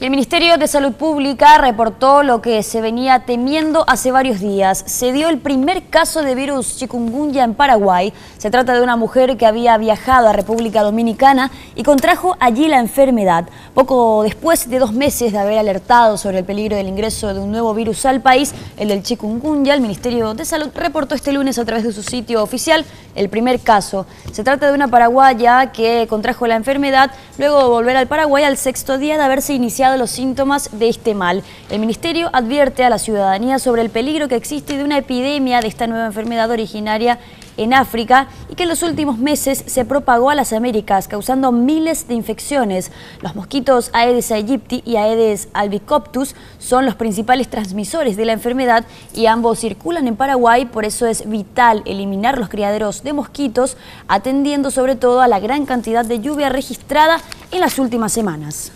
El Ministerio de Salud Pública reportó lo que se venía temiendo hace varios días. Se dio el primer caso de virus chikungunya en Paraguay. Se trata de una mujer que había viajado a República Dominicana y contrajo allí la enfermedad. Poco después de 2 meses de haber alertado sobre el peligro del ingreso de un nuevo virus al país, el del chikungunya, el Ministerio de Salud reportó este lunes a través de su sitio oficial el primer caso. Se trata de una paraguaya que contrajo la enfermedad luego de volver al Paraguay al 6º día de haberse iniciado los síntomas de este mal. El Ministerio advierte a la ciudadanía sobre el peligro que existe de una epidemia de esta nueva enfermedad originaria en África y que en los últimos meses se propagó a las Américas, causando miles de infecciones. Los mosquitos Aedes aegypti y Aedes albicoptus son los principales transmisores de la enfermedad y ambos circulan en Paraguay, por eso es vital eliminar los criaderos de mosquitos, atendiendo sobre todo a la gran cantidad de lluvia registrada en las últimas semanas.